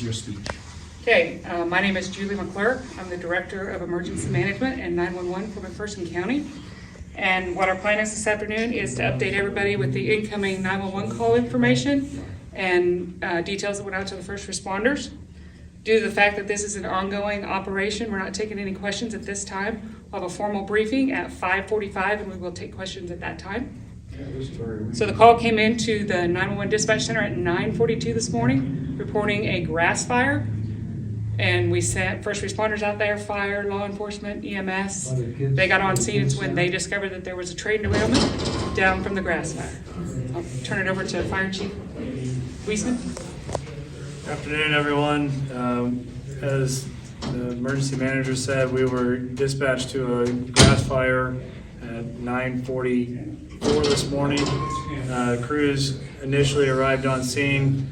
is your speech. Okay, my name is Julie McClure. I'm the Director of Emergency Management and 911 for McPherson County. And what our plan is this afternoon is to update everybody with the incoming 911 call information and details that went out to the first responders. Due to the fact that this is an ongoing operation, we're not taking any questions at this time. We'll have a formal briefing at 5:45 and we will take questions at that time. So the call came into the 911 dispatch center at 9:42 this morning, reporting a grass fire. And we sent first responders out there, fire, law enforcement, EMS. They got on scene. It's when they discovered that there was a train derailment down from the grass fire. I'll turn it over to Fire Chief Wiesman. Good afternoon, everyone. As the emergency manager said, we were dispatched to a grass fire at 9:44 this morning. Crews initially arrived on scene,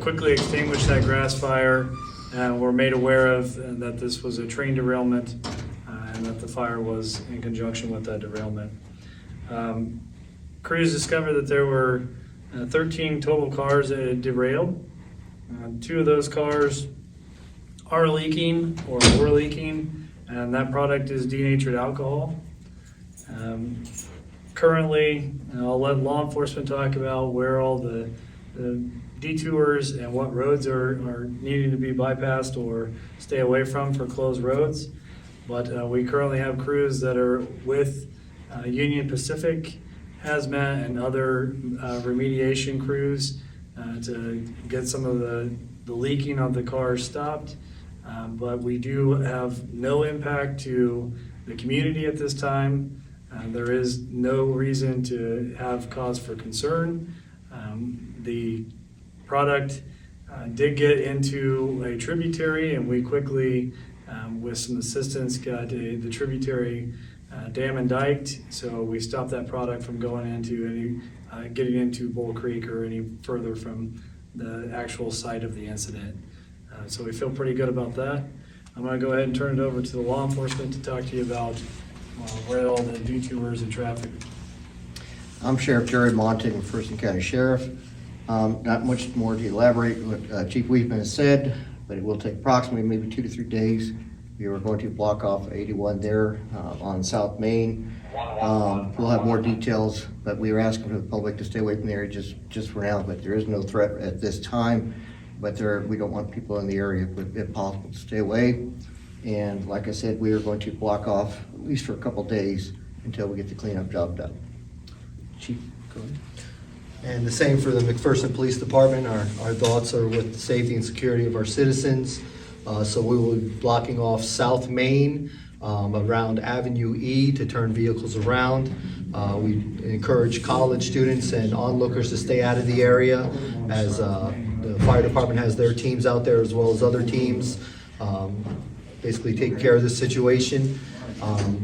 quickly extinguished that grass fire. Were made aware of that this was a train derailment and that the fire was in conjunction with that derailment. Crews discovered that there were 13 total cars that had derailed. 2 of those cars are leaking or were leaking, and that product is denatured alcohol. Currently, I'll let law enforcement talk about where all the detours and what roads are needing to be bypassed or stay away from for closed roads. But we currently have crews that are with Union Pacific, Hazmat, and other remediation crews to get some of the leaking of the cars stopped. But we do have no impact to the community at this time. There is no reason to have cause for concern. The product did get into a tributary, and we quickly, with some assistance, got the tributary dam and diked. So we stopped that product from going into any, getting into Bull Creek or any further from the actual site of the incident. So we feel pretty good about that. I'm going to go ahead and turn it over to the law enforcement to talk to you about where all the detours and traffic. I'm Sheriff Jerry Montague, McPherson County Sheriff. Not much more to elaborate what Chief Wiesman has said, but it will take approximately maybe 2 to 3 days. We are going to block off 81 there on South Main. We'll have more details, but we are asking for the public to stay away from the area just for now. But there is no threat at this time. But we don't want people in the area, if possible, to stay away. And like I said, we are going to block off at least for a couple days until we get the cleanup job done. Chief, go ahead. And the same for the McPherson Police Department. Our thoughts are with the safety and security of our citizens. So we will be blocking off South Main around Avenue E to turn vehicles around. We encourage college students and onlookers to stay out of the area, as the fire department has their teams out there as well as other teams basically taking care of this situation.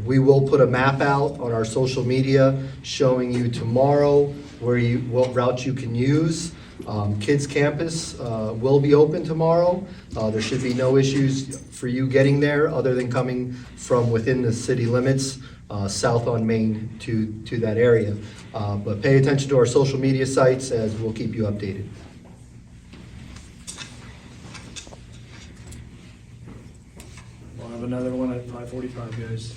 We will put a map out on our social media showing you tomorrow what route you can use. Kids Campus will be open tomorrow. There should be no issues for you getting there other than coming from within the city limits south on Main to that area. But pay attention to our social media sites, as we'll keep you updated. We'll have another one at 5:45, guys.